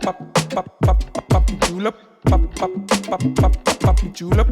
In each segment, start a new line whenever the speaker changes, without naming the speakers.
julep, papi julep, papi julep,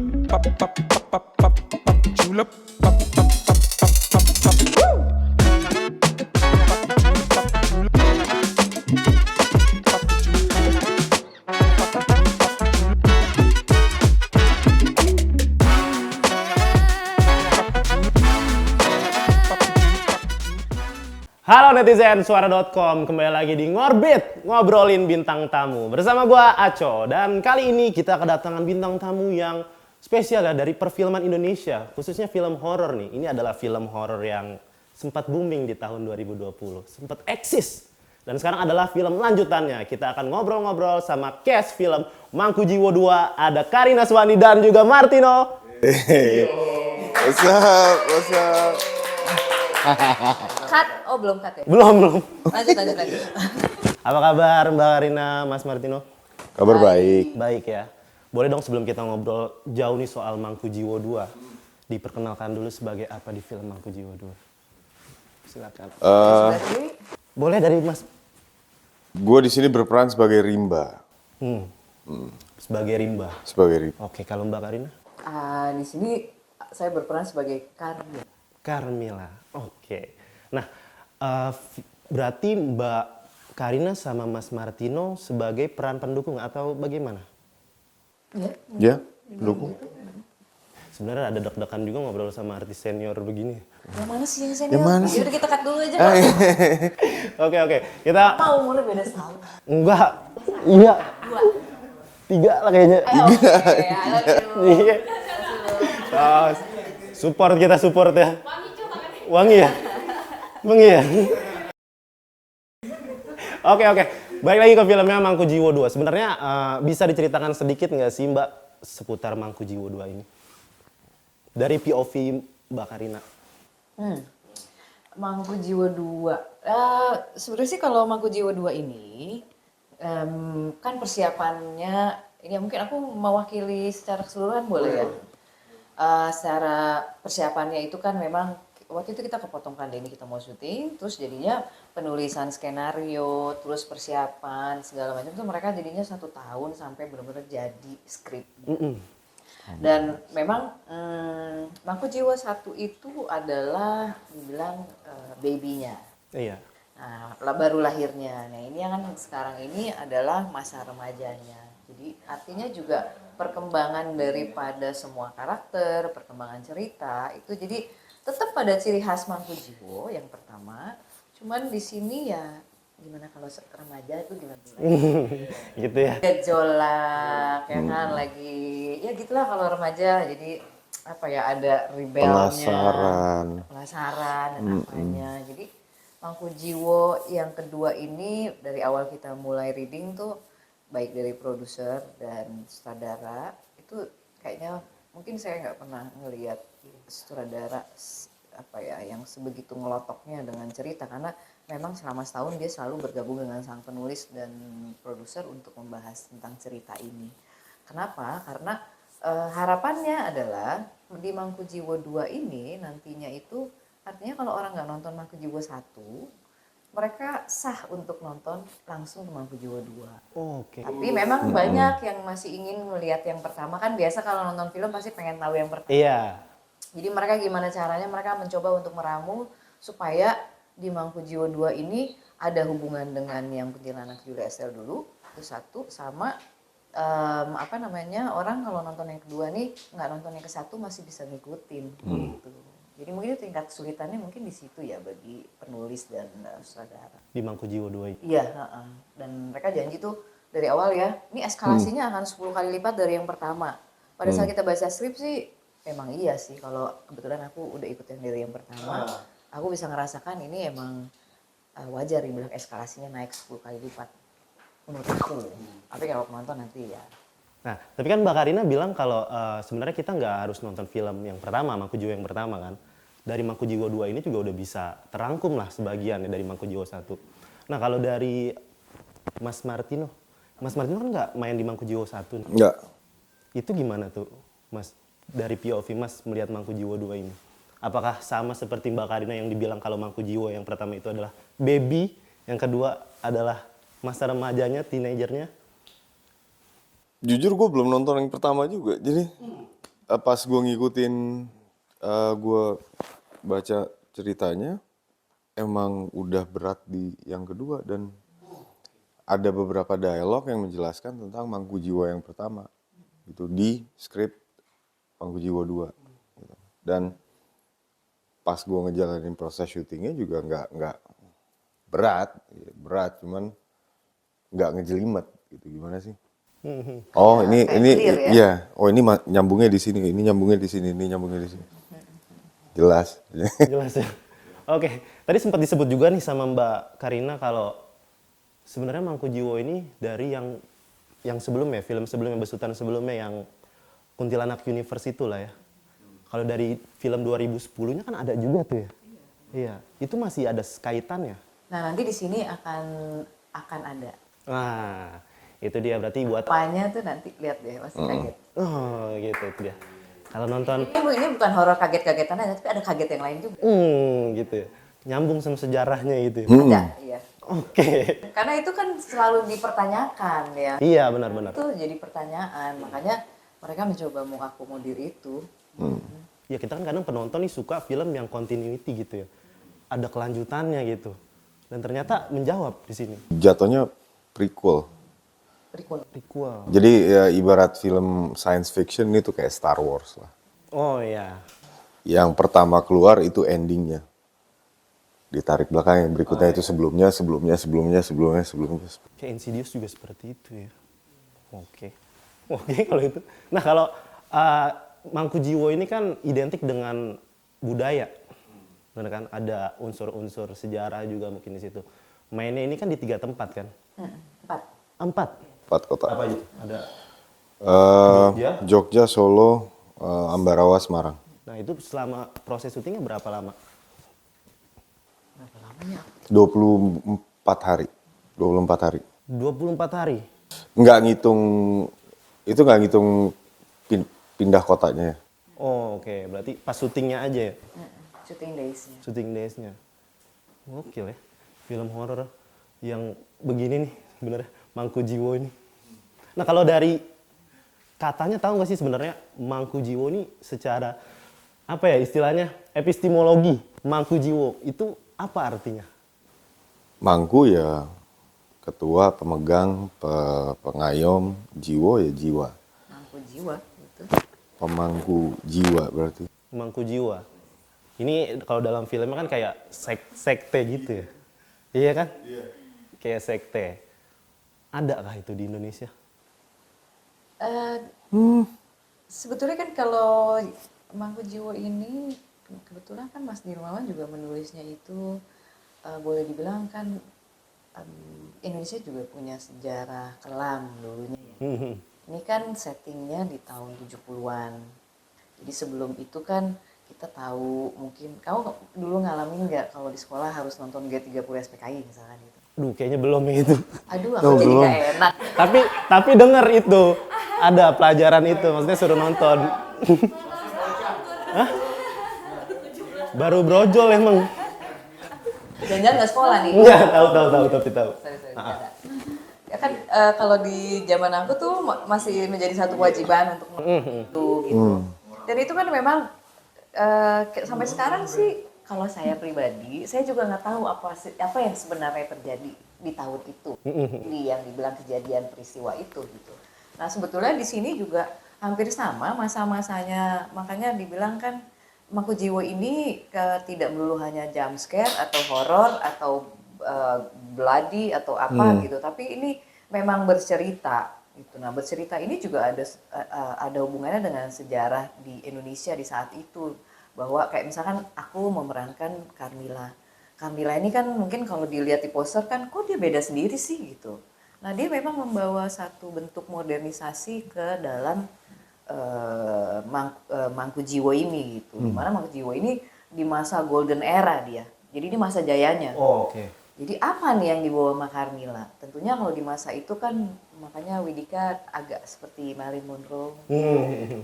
Halo netizen suara.com, kembali lagi di Ngorbit, ngobrolin bintang tamu. Bersama gua Aco, dan kali ini kita kedatangan bintang tamu yang spesial ya dari perfilman Indonesia, khususnya film horor nih. Ini adalah film horor yang sempat booming di tahun 2020, sempat eksis. Dan sekarang adalah film lanjutannya. Kita akan ngobrol-ngobrol sama cast film Mangku Jiwo 2, ada Karina Swani dan juga Martino.
Hey, what's up, what's up?
Cut? Oh belum cut ya?
Belum.
Lanjut.
Apa kabar Mbak Karina, Mas Martino?
Kabar baik.
Baik ya. Boleh dong sebelum kita ngobrol jauh nih soal Mangku Jiwo 2, diperkenalkan dulu sebagai apa di film Mangku Jiwo 2? Silakan. Boleh dari Mas.
Gue di sini berperan sebagai Rimba.
Sebagai Rimba.
Sebagai Rimba.
Oke, kalau Mbak Karina?
Di sini saya berperan sebagai Karya.
Carmila. Oke. Nah, berarti Mbak Karina sama Mas Martino sebagai peran pendukung atau bagaimana?
Ya, pendukung.
Sebenarnya ada deg-degan juga ngobrol sama artis senior begini.
Yang mana sih yang senior?
Yang mana sih?
Yaudah kita cut dulu aja.
Oke. Kita
Mau umurnya beda setahun.
enggak. Iya. 3 lah kayaknya.
Oke, I love you.
Iya. Support ya. Wangi ya? Oke. Balik lagi ke filmnya Mangku Jiwo 2. Sebenarnya bisa diceritakan sedikit nggak sih Mbak seputar Mangku Jiwo 2 ini? Dari POV Mbak Karina.
Mangku Jiwo 2. Sebenarnya sih kalau Mangku Jiwo 2 ini kan persiapannya ini mungkin aku mewakili secara keseluruhan boleh ya. Secara persiapannya itu kan memang waktu itu kita kepotong pandemi kita mau syuting, terus jadinya penulisan skenario, terus persiapan segala macam tuh mereka jadinya 1 tahun sampai benar-benar jadi skrip. Dan memang Mangku Jiwo 1 itu adalah dibilang baby-nya.
Iya.
Nah, baru lahirnya. Nah, ini yang kan sekarang ini adalah masa remajanya. Jadi artinya juga perkembangan daripada semua karakter, perkembangan cerita itu jadi tetap pada ciri khas Mangku Jiwo yang pertama. Cuman di sini ya gimana kalau remaja itu gimana?
Gitu ya.
Gejolak ya kan lagi ya gitulah kalau remaja jadi apa ya ada rebelnya, penasaran dan apanya. Jadi Mangku Jiwo yang kedua ini dari awal kita mulai reading tuh baik dari produser dan sutradara itu kayaknya mungkin saya nggak pernah ngelihat sutradara apa ya yang sebegitu ngelotoknya dengan cerita karena memang selama setahun dia selalu bergabung dengan sang penulis dan produser untuk membahas tentang cerita ini. Kenapa? Karena harapannya adalah di Mangku Jiwo 2 ini nantinya itu artinya kalau orang nggak nonton Mangku Jiwo 1 mereka sah untuk nonton langsung ke Mangku Jiwo 2.
Oke.
Tapi memang banyak yang masih ingin melihat yang pertama kan biasa kalau nonton film pasti pengen tahu yang pertama.
Iya.
Jadi mereka gimana caranya mereka mencoba untuk meramu supaya di Mangku Jiwo 2 ini ada hubungan dengan yang Kuntilanak Julia Estelle dulu itu satu sama orang kalau nonton yang kedua nih nggak nonton yang ke satu masih bisa ngikutin gitu. Jadi mungkin tingkat kesulitannya mungkin di situ ya bagi penulis dan sutradara.
Di Mangku Jiwo 2 ini.
Iya, dan mereka janji tuh dari awal ya, ini eskalasinya akan 10 kali lipat dari yang pertama. Pada saat kita baca skrip sih, memang iya sih kalau kebetulan aku udah ikut yang dari yang pertama, aku bisa ngerasakan ini emang wajar dibilang eskalasinya naik 10 kali lipat. Menurut aku, tapi kalau penonton nanti ya.
Nah, tapi kan Mbak Karina bilang kalau sebenarnya kita nggak harus nonton film yang pertama, Mangku Jiwo yang pertama kan. Dari Mangku Jiwo 2 ini juga udah bisa terangkum lah sebagian ya dari Mangku Jiwo 1. Nah, kalau dari Mas Martino kan nggak main di Mangku Jiwo 1.
Enggak.
Itu gimana tuh, Mas? Dari POV Mas melihat Mangku Jiwo 2 ini. Apakah sama seperti Mbak Karina yang dibilang kalau Mangku Jiwo yang pertama itu adalah baby, yang kedua adalah masa remajanya, teenagernya?
Jujur gue belum nonton yang pertama juga. Jadi pas gue ngikutin, gue baca ceritanya, emang udah berat di yang kedua dan ada beberapa dialog yang menjelaskan tentang Mangku Jiwo yang pertama gitu di skrip Mangku Jiwo 2 gitu. Dan pas gue ngejalanin proses syutingnya juga nggak berat cuman nggak ngejelimet gitu. Gimana sih? Oh ini
clear ya?
iya, oh ini nyambungnya di sini, ini nyambungnya di sini, ini nyambungnya di sini. Jelas.
Jelas ya. Oke, tadi sempat disebut juga nih sama Mbak Karina kalau sebenarnya Mangku Jiwo ini dari yang sebelumnya, film sebelumnya, besutan sebelumnya yang Kuntilanak Universe itu lah ya. Kalau dari film 2010-nya kan ada juga tuh ya. Iya, itu masih ada kaitannya.
Nah, nanti di sini akan ada.
Nah, itu dia berarti buat
Apanya tuh nanti lihat deh, pasti kaget.
oh, gitu itu dia. Kalau nonton
Ini bukan horor kaget-kagetan aja, tapi ada kaget yang lain juga.
gitu ya. Nyambung sama sejarahnya gitu ya.
Ada, iya.
Oke.
Karena itu kan selalu dipertanyakan ya.
Iya, benar-benar.
Itu jadi pertanyaan, makanya mereka mencoba mengakomodir itu.
Ya kita kan kadang penonton nih suka film yang continuity gitu ya. Ada kelanjutannya gitu. Dan ternyata menjawab di sini.
Jatuhnya prequel.
Prequel.
Jadi ya ibarat film science fiction itu kayak Star Wars lah.
Oh iya.
Yang pertama keluar itu endingnya. Ditarik belakang yang berikutnya itu sebelumnya.
Kayak Insidious juga seperti itu ya. Oke. Oke kalau itu. Nah kalau Mangku Jiwo ini kan identik dengan budaya. Benar kan? Ada unsur-unsur sejarah juga mungkin di situ. Mainnya ini kan di 3 tempat kan? 4.
4 kota.
Apa aja? Ada
Jogja, Solo, Ambarawa, Semarang.
Nah itu selama proses syutingnya berapa lama?
24 hari. 24 hari.
24 hari?
Nggak ngitung, itu nggak ngitung pindah kotanya ya.
Oh oke, berarti pas syutingnya aja ya?
Shooting days-nya.
Shooting days-nya. Gokil ya, film horor yang begini nih sebenarnya Mangku Jiwo ini. Nah kalau dari katanya tahu nggak sih sebenarnya Mangku Jiwo ini secara apa ya istilahnya epistemologi Mangku Jiwo itu apa artinya?
Mangku ya ketua, pemegang, pengayom, jiwo ya jiwa.
Mangku jiwa gitu.
Pemangku jiwa berarti.
Mangku Jiwa. Ini kalau dalam filmnya kan kayak sekte gitu ya. Iya kan? Iya. Kayak sekte. Adakah itu di Indonesia?
Sebetulnya kan kalau Mangku Jiwo ini kebetulan kan Mas Dirmawan juga menulisnya itu boleh dibilang kan Indonesia juga punya sejarah kelam dulunya. Ini kan settingnya di tahun 70-an. Jadi sebelum itu kan kita tahu mungkin kamu dulu ngalamin nggak kalau di sekolah harus nonton G30 SPKI misalkan gitu.
Aduh, kayaknya belum itu.
Aduh, aku jadi
belum.
gak enak.
tapi denger itu ada pelajaran itu, maksudnya suruh nonton. Hah? Baru brojol emang.
Jangan-jangan nggak sekolah nih.
Enggak, tapi tahu.
Sorry, bercanda. Ya kan kalau di zaman aku tuh masih menjadi satu kewajiban untuk itu gitu. Dan itu kan memang sampai sekarang sih kalau saya pribadi, saya juga nggak tahu apa yang sebenarnya terjadi di tahun itu, di yang dibilang kejadian peristiwa itu gitu. Nah sebetulnya di sini juga hampir sama masa-masanya, makanya dibilang kan Mangku Jiwo ini tidak melulu hanya jump scare atau horor atau bloody atau apa gitu, tapi ini memang bercerita gitu. Nah bercerita ini juga ada hubungannya dengan sejarah di Indonesia di saat itu, bahwa kayak misalkan aku memerankan Carmilla. Carmilla ini kan mungkin kalau dilihat di poster kan kok dia beda sendiri sih gitu. Nah dia memang membawa satu bentuk modernisasi ke dalam Mangku Jiwo ini gitu. Dimana Mangku Jiwo ini di masa golden era dia. Jadi ini masa jayanya.
Oh, oke.
Jadi apa nih yang dibawa sama Carmilla? Tentunya kalau di masa itu kan makanya Widika agak seperti Marilyn Monroe.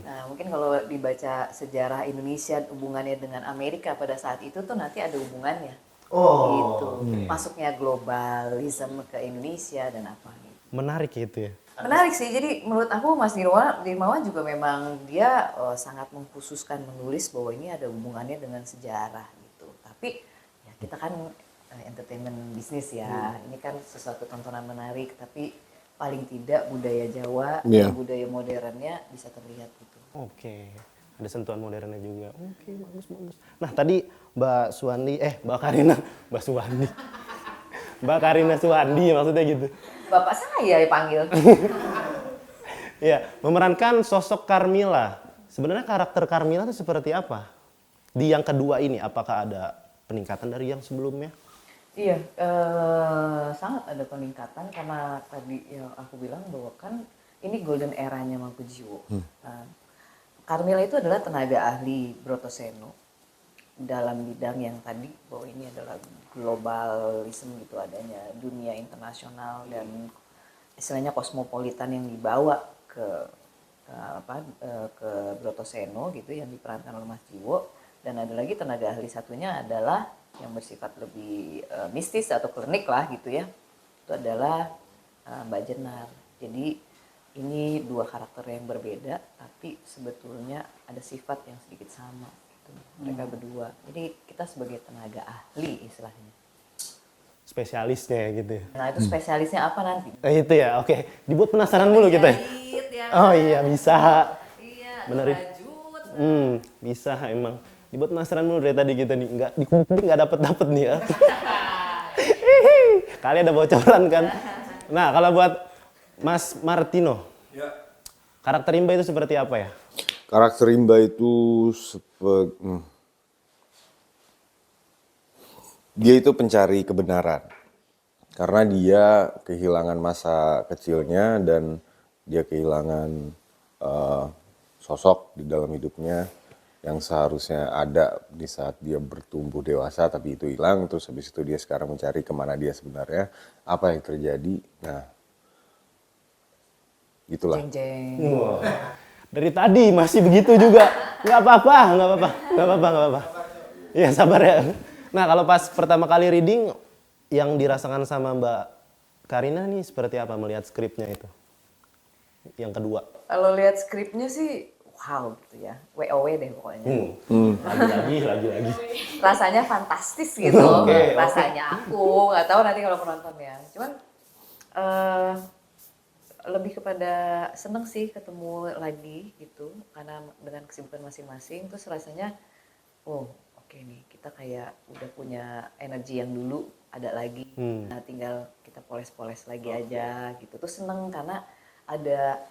Nah mungkin kalau dibaca sejarah Indonesia hubungannya dengan Amerika pada saat itu tuh nanti ada hubungannya. gitu. Masuknya globalisme ke Indonesia dan apa gitu.
Menarik itu ya.
Menarik sih, jadi menurut aku Mas Dirmawan juga memang dia sangat mengkhususkan menulis bahwa ini ada hubungannya dengan sejarah gitu. Tapi ya kita kan entertainment bisnis ya, ini kan sesuatu tontonan menarik, tapi paling tidak budaya Jawa dan budaya modernnya bisa terlihat gitu.
Oke, ada sentuhan modernnya juga. Oke, bagus bagus. Nah tadi Mbak Suwandi, Mbak Karina, Mbak Suwandi, Mbak Karina Suwandi maksudnya gitu.
Bapak saya dipanggil.
Ya, memerankan sosok Carmilla. Sebenarnya karakter Carmilla itu seperti apa? Di yang kedua ini, apakah ada peningkatan dari yang sebelumnya?
Iya, sangat ada peningkatan karena tadi yang aku bilang bahwa kan ini golden eranya Mangkujiwo. Carmilla itu adalah tenaga ahli Brotoseno dalam bidang yang tadi bahwa ini adalah globalisme gitu adanya dunia internasional dan istilahnya kosmopolitan yang dibawa ke Brotoseno gitu yang diperankan oleh Mas Jiwo, dan ada lagi tenaga ahli satunya adalah yang bersifat lebih mistis atau klinik lah gitu ya, itu adalah Mbak Jenar. Jadi ini dua karakter yang berbeda tapi sebetulnya ada sifat yang sedikit sama gitu, mereka berdua. Jadi kita sebagai tenaga ahli istilahnya.
Spesialisnya gitu ya.
Nah itu spesialisnya apa nanti?
Itu ya, oke. Dibuat penasaran dulu kita. Oh iya bisa.
Iya,
bener.
lanjut.
Bisa emang. Dibuat penasaran dulu dari tadi kita nih. Nggak dapet nih ya. Kali ada bocoran kan. Nah kalau buat Mas Martino.
Ya.
Karakter Imba itu seperti apa ya?
Karakter Imba itu dia itu pencari kebenaran. Karena dia kehilangan masa kecilnya dan dia kehilangan sosok di dalam hidupnya yang seharusnya ada di saat dia bertumbuh dewasa, tapi itu hilang. Terus habis itu dia sekarang mencari kemana dia sebenarnya, apa yang terjadi. Nah, itulah.
Jeng jeng.
Wow. Dari tadi masih begitu juga. Nggak apa-apa. Iya sabar ya. Nah kalau pas pertama kali reading, yang dirasakan sama Mbak Karina nih seperti apa melihat skripnya itu? Yang kedua.
Kalau lihat skripnya sih wow gitu ya, WOW deh pokoknya.
Lagi.
Rasanya fantastis gitu, rasanya aku nggak tahu nanti kalau penonton ya. Cuman lebih kepada seneng sih ketemu lagi gitu, karena dengan kesibukan masing-masing terus rasanya, oke nih kita kayak udah punya energi yang dulu ada lagi, nah tinggal kita poles-poles lagi aja gitu. Terus seneng karena ada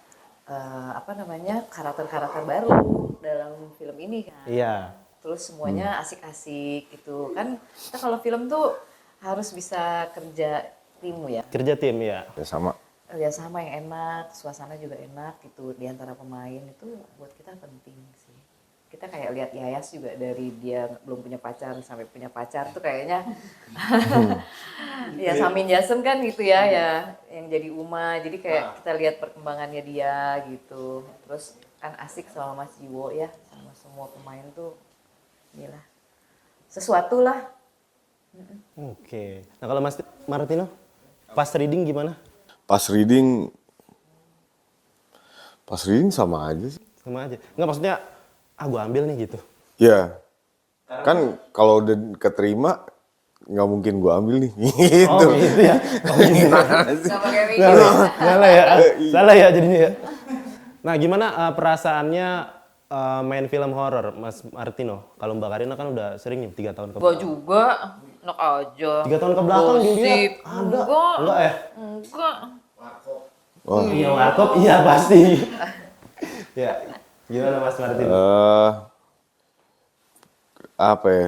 karakter-karakter baru dalam film ini kan.
Iya.
Terus semuanya asik-asik gitu kan. Kita kalau film tuh harus bisa kerja tim ya.
Kerja tim ya.
Ya sama.
Ya sama yang enak, suasana juga enak gitu di antara pemain, itu buat kita penting sih. Kita kayak lihat Yayas juga dari dia belum punya pacar sampai punya pacar tuh kayaknya ya Samin Yasem kan gitu ya yang jadi Uma, jadi kayak kita lihat perkembangannya dia gitu. Terus kan asik sama Mas Jiwo ya, sama semua pemain tuh inilah sesuatu lah.
Oke. Nah kalau Mas Martino pas reading gimana?
Pas reading sama aja sih.
Sama aja. Nggak maksudnya gue ambil nih gitu.
Ya, kan kalau udah keterima nggak mungkin gue ambil nih. Gitu.
Oh gitu ya.
Nggak pakai mikir.
Salah ya jadinya ya. Nah gimana perasaannya main film horor Mas Martino? Kalau Mbak Karina kan udah sering nih 3 tahun ke
Gua
belakang.
juga, enak aja.
3 tahun ke belakang dilihat ada. Enggak ya?
Enggak.
Wah.
Iya warkop, iya pasti. Ya, gimana Mas Martino?
Apa ya?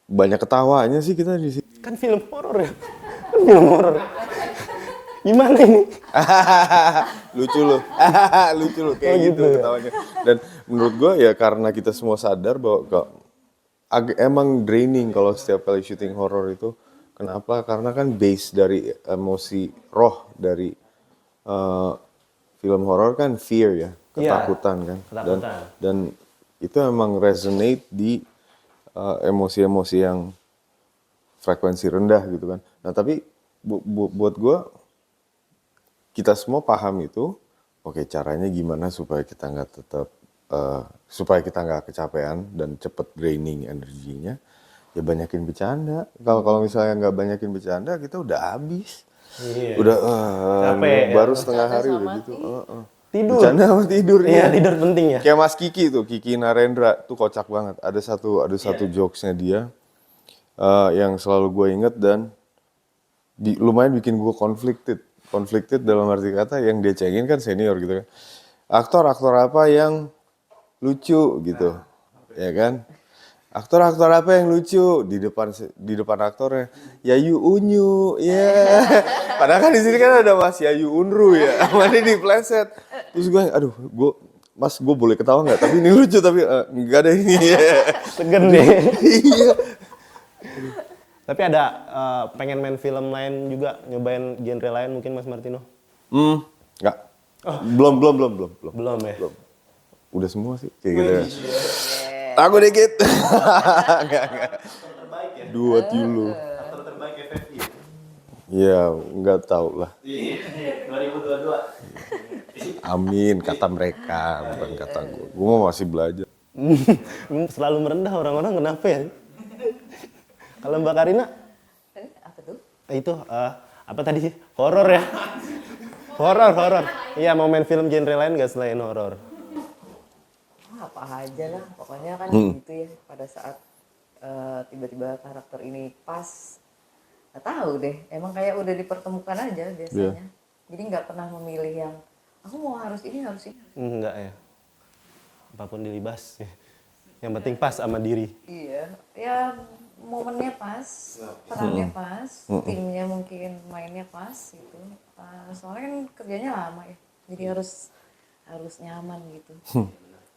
Banyak ketawanya sih kita di sini.
Kan film horor ya. Kan film horor. Gimana ini?
Lucu loh. Lucu loh kayak
Oh,
gitu
gitu ya.
ketawanya. Dan menurut gua ya karena kita semua sadar bahwa emang draining kalau setiap kali syuting horor itu. Kenapa? Karena kan base dari emosi roh dari film horor kan fear ya, ketakutan kan.
Ketakutan.
Dan itu emang resonate di emosi-emosi yang frekuensi rendah gitu kan. Nah tapi buat gue, kita semua paham itu. Oke, caranya gimana supaya kita nggak supaya kita nggak kecapean dan cepet draining energinya, ya banyakin bercanda. Kalau misalnya nggak banyakin bercanda, kita udah habis.
Iya.
Udah
Capek, ya.
baru setengah hari
Bercanda
udah
sama
gitu.
Tidur.
Bercanda sama tidur.
Iya, tidur penting ya.
Kayak Mas Kiki tuh, Kiki Narendra tuh kocak banget. Ada satu jokesnya dia yang selalu gue inget dan lumayan bikin gue conflicted dalam arti kata, yang dia cengin kan senior gitu kan. Aktor apa yang lucu gitu, ya kan? Aktor apa yang lucu di depan aktornya, Yayu Unyu, ya. Padahal kan di sini kan ada Mas Yayu Unru ya, mana dipleset. Terus Mas, gue boleh ketawa nggak? Tapi ini lucu, tapi enggak deh ini.
Segen deh.
Iya.
Tapi ada pengen main film lain juga, nyobain genre lain mungkin Mas Martino?
Nggak. Belum.
Belum ya?
Belum. Udah semua sih kayak gitu ya. Aku dikit. Enggak. Dua dulu.
Aktor terbaik FFI.
Ya, nggak tahu lah.
2022.
Amin, kata mereka, bukan kata gue. Gue mau masih belajar.
Selalu merendah orang-orang, kenapa ya? Kalau Mbak Karina?
Apa tuh?
Itu apa tadi? Horor ya? Horor. Iya, mau main film genre lain nggak selain horor?
Apa aja lah, pokoknya kan gitu ya. Pada saat tiba-tiba karakter ini pas, nggak tahu deh. Emang kayak udah dipertemukan aja biasanya. Jadi nggak pernah memilih yang aku mau harus ini.
Enggak ya. Apapun dilibas. Yang penting pas sama diri.
Iya, ya momennya pas, perannya pas, timnya mungkin mainnya pas gitu. Soalnya kan kerjanya lama ya, jadi harus nyaman gitu.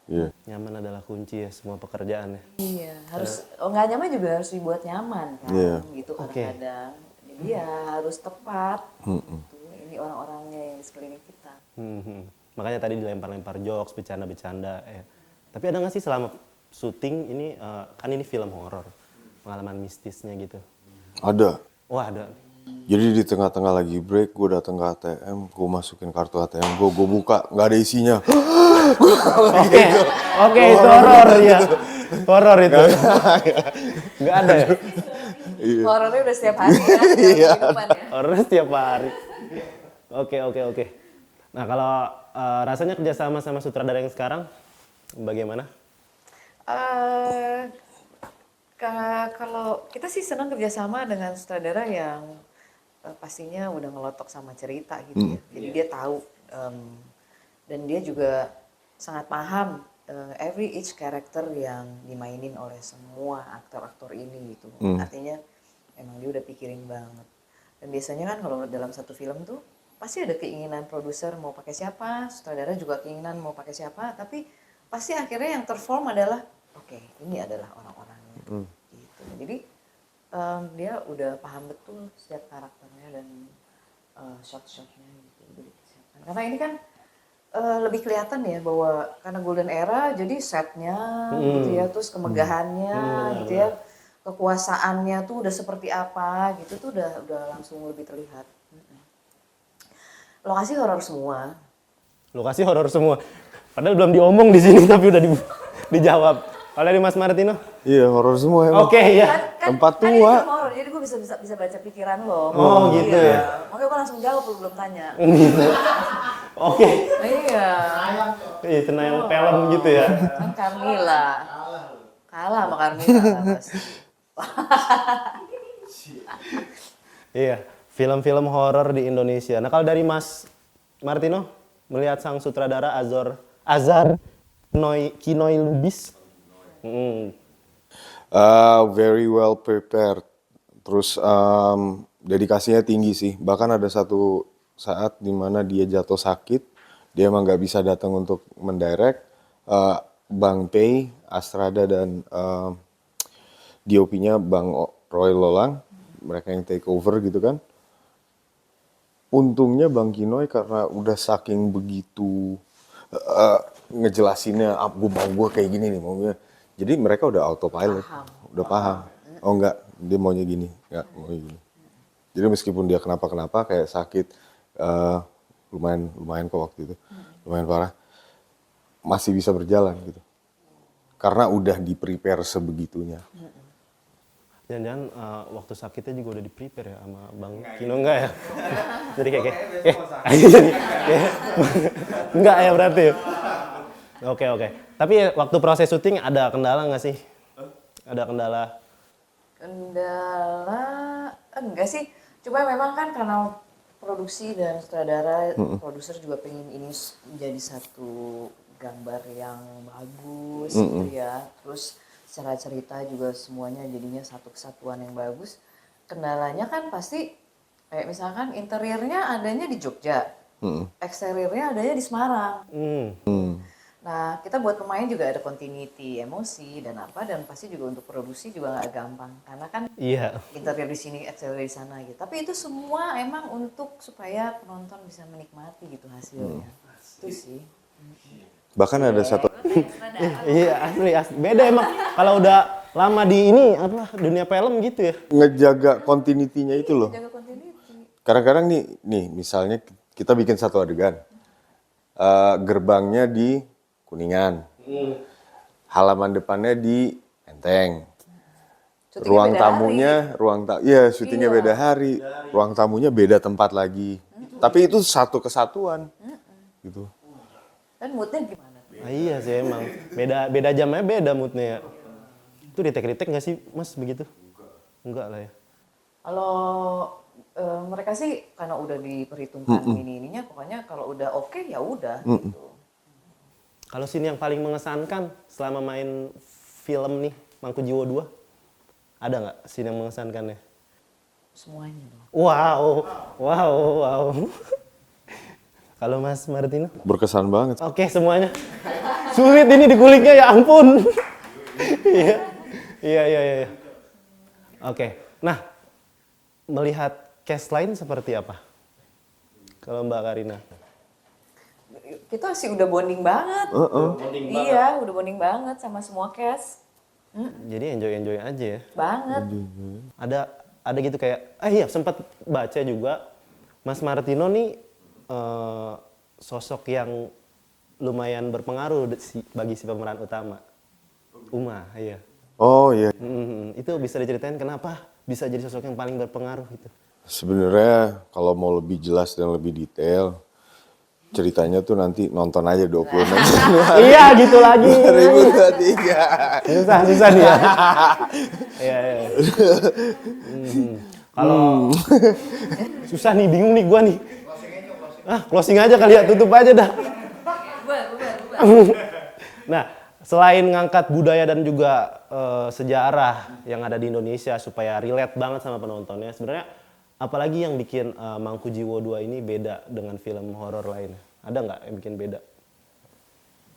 Iya.
Nyaman adalah kunci ya semua pekerjaan ya.
Iya, harus nggak nyaman juga harus dibuat nyaman kan, gitu kadang-kadang. Jadi ya harus tepat. Gitu. Ini orang-orangnya yang di sekeliling kita.
Makanya tadi dilempar-lempar jokes, bercanda-bercanda. Tapi ada nggak sih selama syuting ini, kan ini film horor, pengalaman mistisnya gitu?
Ada.
Oh ada.
Jadi di tengah-tengah lagi break, gue datang ke ATM, gue masukin kartu ATM, gue buka, nggak ada isinya.
Oke, itu horor ya. Horor itu. Nggak ada ya?
Horornya udah setiap hari ya, kehidupan ya.
Horor setiap hari. Oke. Nah kalau rasanya kerjasama sama sutradara yang sekarang, bagaimana?
Kalau kita sih senang kerjasama dengan sutradara yang pastinya udah ngelotok sama cerita gitu ya. Jadi dia tahu dan dia juga sangat paham each character yang dimainin oleh semua aktor-aktor ini gitu. Artinya emang dia udah pikirin banget. Dan biasanya kan kalau dalam satu film tuh pasti ada keinginan produser mau pakai siapa, sutradara juga keinginan mau pakai siapa, tapi pasti akhirnya yang terform adalah oke, ini adalah orang-orangnya gitu. Jadi dia udah paham betul setiap karakternya dan shot-shotnya gitu udah disiapkan. Karena ini kan lebih kelihatan ya bahwa karena golden era jadi setnya gitu ya, terus kemegahannya gitu ya, kekuasaannya tuh udah seperti apa gitu tuh udah langsung lebih terlihat. Lokasi horor semua.
Lokasi horor semua. Padahal belum diomong di sini tapi udah dijawab. Kalau dari Mas Martino?
Iya, horor semua emang.
Oke, ya.
Tempat
Kan
tua.
ini horor, jadi gue bisa baca pikiran lo.
Oh, gitu ya.
Makanya gue langsung jawab belum tanya.
Oke.
Iya.
Kena yang film gitu ya.
Kan Carmilla. Kalah sama Carmilla lah pasti.
Iya, film-film horor di Indonesia. Nah, kalau dari Mas Martino melihat sang sutradara Azhar Kinoy Lubis.
Very well prepared. Terus dedikasinya tinggi sih. Bahkan ada satu saat di mana dia jatuh sakit, dia emang nggak bisa datang untuk mendirect. Bang Pei, Astrada dan DOP-nya Bang Roy Lolang, mereka yang take over gitu kan. Untungnya Bang Kinoy karena udah saking begitu ngejelasinnya, gue kayak gini nih maunya. Jadi mereka udah autopilot, udah paham. Oh enggak, dia maunya gini, nggak maunya gini. Jadi meskipun dia kenapa-kenapa kayak sakit, lumayan kok waktu itu, lumayan parah, masih bisa berjalan gitu. Karena udah di-prepare sebegitunya.
Jangan-jangan waktu sakitnya juga udah di-prepare ya sama Bang Kino, enggak ya? Jadi kayak enggak ya berarti ya? Oke. Tapi waktu proses syuting ada kendala nggak sih? Ada kendala?
Kendala enggak sih, cuma memang kan karena produksi dan sutradara, produser juga pengen ini menjadi satu gambar yang bagus gitu ya. Terus secara cerita juga semuanya jadinya satu kesatuan yang bagus. Kendalanya kan pasti kayak misalkan interiornya adanya di Jogja, eksteriornya adanya di Semarang. Nah, kita buat pemain juga ada continuity emosi dan apa, dan pasti juga untuk produksi juga nggak gampang karena kan
Iya.
interior di sini, eksterior di sana gitu. Tapi itu semua emang untuk supaya penonton bisa menikmati gitu hasilnya. Itu sih.
Bahkan ada satu,
Iya asli. Beda emang kalau udah lama di ini apa dunia film gitu ya.
ngejaga continuity-nya itu loh.
Jaga continuity.
Kadang-kadang nih misalnya kita bikin satu adegan, gerbangnya di Kuningan, halaman depannya di Menteng, ruang tamunya, syutingnya beda hari, ruang tamunya beda tempat lagi. Tapi itu satu kesatuan, gitu.
Dan moodnya gimana?
Iya sih emang. Beda jamnya beda moodnya ya. Itu retake nggak sih Mas begitu? Enggak lah ya.
Kalau mereka sih karena udah diperhitungkan ininya, pokoknya kalau udah oke ya udah gitu.
Kalau scene yang paling mengesankan selama main film nih Mangku Jiwo 2, ada nggak scene yang mengesankannya?
Semuanya dong.
Wow. Kalau Mas Martino?
Berkesan banget.
Oke semuanya. Sulit ini dikuliknya ya ampun. Iya. Oke. Nah, melihat cast lain seperti apa? Kalau Mbak Karina?
Kita sih udah bonding banget. Iya, udah bonding banget sama semua cast.
Jadi enjoy aja ya.
Banget.
Ada gitu kayak, iya sempat baca juga Mas Martino nih sosok yang lumayan berpengaruh bagi si pemeran utama. Uma, iya.
Oh iya.
Itu bisa diceritain kenapa bisa jadi sosok yang paling berpengaruh gitu?
Sebenarnya kalau mau lebih jelas dan lebih detail, ceritanya tuh nanti nonton aja 26 Januari
Iya gitu lagi.
2023.
Susah nih ya. Iya. Kalau susah nih, bingung nih gua nih. Closing aja kali ya, tutup aja dah. Nah, selain ngangkat budaya dan juga sejarah yang ada di Indonesia supaya relate banget sama penontonnya, sebenarnya apalagi yang bikin Mangku Jiwo 2 ini beda dengan film horor lainnya? Ada nggak yang bikin beda?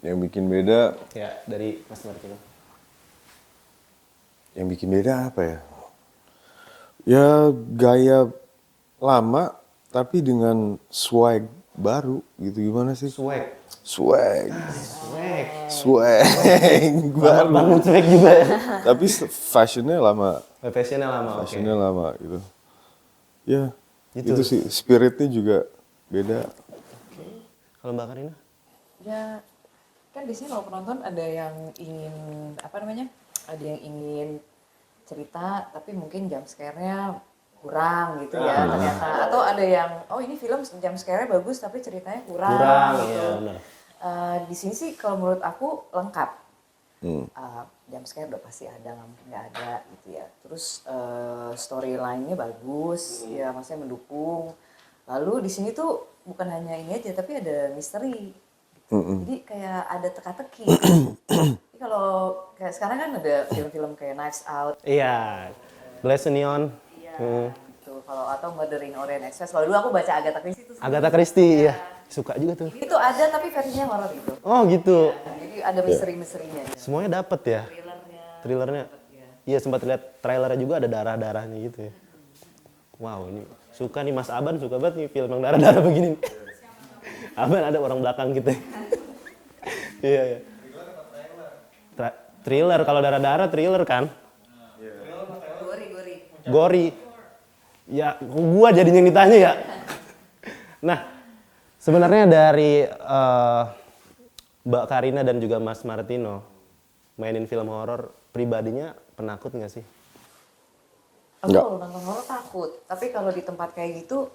Yang bikin beda,
Ya, dari Mas Martino.
yang bikin beda apa ya? Ya gaya lama tapi dengan swag baru gitu, gimana sih?
Swag.
Swag
Baru banget swag juga ya.
tapi fashionnya lama
Fashionnya lama, oke.
gitu ya.
Gitu.
Itu sih spiritnya juga beda.
Kalau Mbak Karina?
Ya, kan biasanya kalau penonton ada yang ingin, ada yang ingin cerita, tapi mungkin jump scare-nya kurang gitu ya ternyata. Atau ada yang, oh ini film jump scare-nya bagus, tapi ceritanya kurang gitu.
Iya benar.
Di sini sih kalau menurut aku lengkap. Jump scare udah pasti ada, nggak mungkin nggak ada gitu ya. Terus storyline-nya bagus, ya maksudnya mendukung. Lalu di sini tuh bukan hanya ini aja, tapi ada misteri. Jadi kayak ada teka-teki. Jadi kalau kayak sekarang kan ada film-film kayak Knives Out.
Iya. Glass Onion.
Iya. Gitu. Kalau atau Murder in Orient Express. Kalau dulu aku baca Agatha Christie itu.
Agatha Christie, iya. Suka juga tuh.
Itu ada tapi versinya horor gitu.
Oh gitu.
Jadi ada misteri-misterinya.
Semuanya dapet ya. Thrillernya. Iya sempat lihat trailernya juga ada darah-darahnya gitu ya. Wow ini suka nih Mas Aban, suka banget nih film yang darah-darah begini. Aban ada orang belakang gitu. Iya. Thriller, kalau darah-darah thriller kan?
Gori.
Gori. Ya, gua jadi yang ditanya ya. Nah, sebenarnya dari Mbak Karina dan juga Mas Martino mainin film horor, pribadinya penakut nggak sih?
Aku
Enggak.
kalau nonton horor takut, tapi kalau di tempat kayak gitu,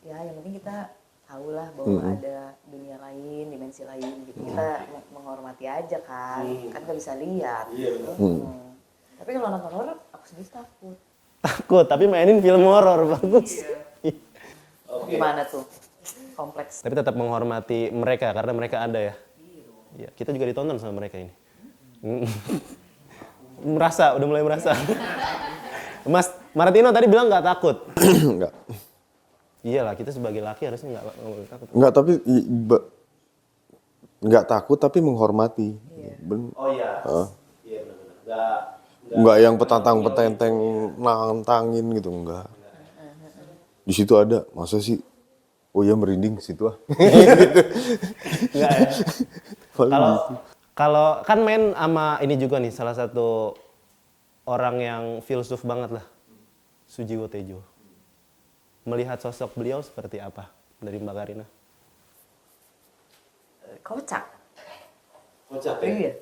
ya yang penting kita tahu lah bahwa ada dunia lain, dimensi lain gitu. Kita menghormati aja kan nggak bisa lihat. Tapi kalau nonton horor, aku sendiri takut.
Takut, tapi mainin film horor bagus.
Gimana tuh? Kompleks.
Tapi tetap menghormati mereka karena mereka ada ya. Iya, kita juga ditonton sama mereka ini. Udah mulai merasa. Mas Martino tadi bilang nggak takut.
Enggak.
Iyalah, kita sebagai laki harusnya nggak takut.
Enggak, tapi enggak takut tapi menghormati.
Oh iya. Iya benar-benar.
Enggak yang petantang-petenteng nantangin gitu, enggak. Di situ ada, masa sih? Oh ya merinding situ ah.
Enggak ya.
Paling gitu.
Kalau kan main sama ini juga nih, salah satu orang yang filsuf banget lah, Sujiwo Tejo. Melihat sosok beliau seperti apa dari Mbak Karina?
Kocak.
Kocak
Iya.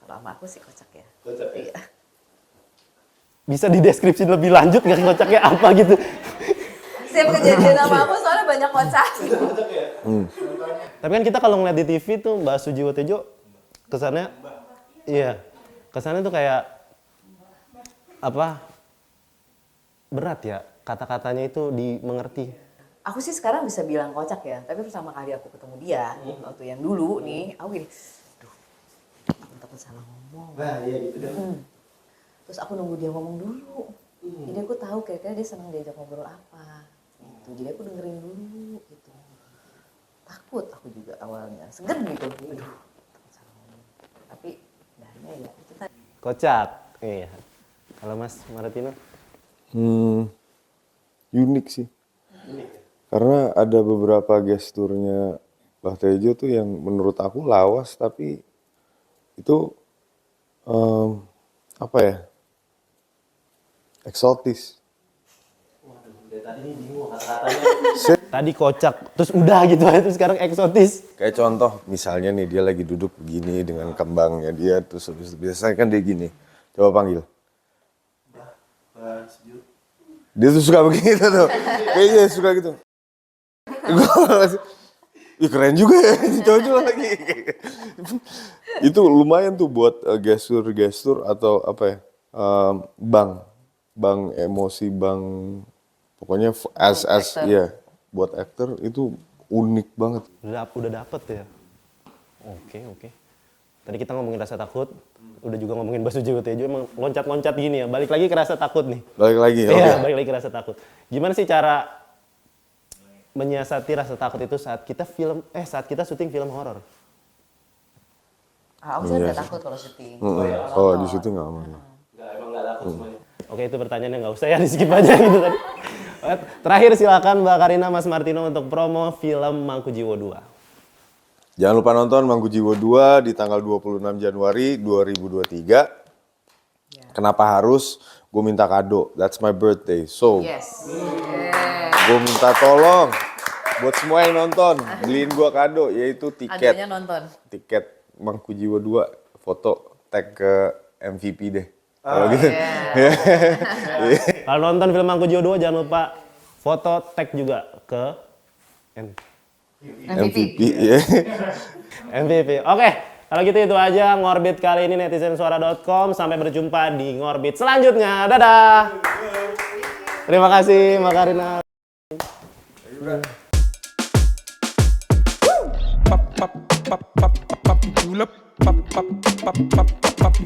Kalau sama aku sih kocak ya.
Kocak ya?
Iya.
Bisa dideskripsi lebih lanjut nggak kocaknya apa gitu?
Setiap kejadian sama aku soalnya banyak kocak.
Tapi kan kita kalau ngeliat di TV tuh Mbak Sujiwo Tejo kesannya, iya, kesannya tuh kayak apa? Berat ya, kata-katanya itu dimengerti.
Aku sih sekarang bisa bilang kocak ya, tapi pertama kali aku ketemu dia, waktu yang dulu nih, aku gini, aduh, aku takut salah ngomong.
Nah, iya gitu kan.
Terus aku nunggu dia ngomong dulu. Jadi aku tahu kira-kira dia senang diajak ngobrol apa. Gitu. Jadi aku dengerin dulu gitu. Takut aku juga awalnya, segan gitu. Aduh, takut salah ngomong. Tapi dahnya ya itu tadi.
Kocak, iya. Kalau Mas Martino?
Unik sih. Karena ada beberapa gesturnya Mbah Tejo tuh yang menurut aku lawas tapi itu apa ya? Eksotis.
Tadi ini bingung kata-katanya. Tadi kocak, terus udah gitu aja, terus sekarang eksotis.
Kayak contoh misalnya nih dia lagi duduk begini dengan kembangnya dia terus habis itu biasanya kan dia gini. Coba panggil. Dia tuh suka begitu tuh. Kayaknya suka gitu. Ih keren juga ya, cowok lagi. Itu lumayan tuh buat gestur-gestur atau apa ya, bang emosi, bang pokoknya as ya buat aktor itu unik banget.
Udah dapet ya. Oke. Tadi kita ngomongin rasa takut, udah juga ngomongin Mbak Sujiwo Tejo, emang loncat-loncat gini ya. Balik lagi ke rasa takut nih.
Balik lagi, oke.
Iya, balik lagi ke rasa takut. Gimana sih cara menyiasati rasa takut itu saat kita syuting film horor?
Aku sih nggak takut kalau syuting.
Oh di situ nggak aman.
Emang nggak takut semuanya. Oke, itu pertanyaannya nggak usah ya, di skip aja gitu tadi. Terakhir silakan Mbak Karina, Mas Martino untuk promo film Mangkujiwo 2.
Jangan lupa nonton Mangkujiwo 2 di tanggal 26 Januari 2023. Kenapa harus? Gue minta kado. That's my birthday. So,
Yes.
gue minta tolong buat semua yang nonton beliin gue kado yaitu tiket.
Adanya nonton.
Tiket Mangkujiwo 2 foto tag ke MVP deh. Kalau gitu.
Kalau nonton film Mangkujiwo 2 jangan lupa foto tag juga ke
MVP. Ya.
MVP. Oke, kalau gitu itu aja Ngorbit kali ini netizensuara.com. Sampai berjumpa di Ngorbit selanjutnya. Dadah. Terima kasih Mbak Karina.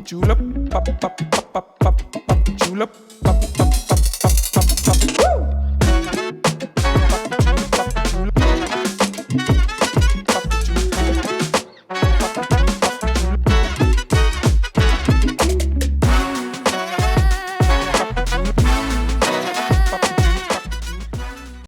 Julep,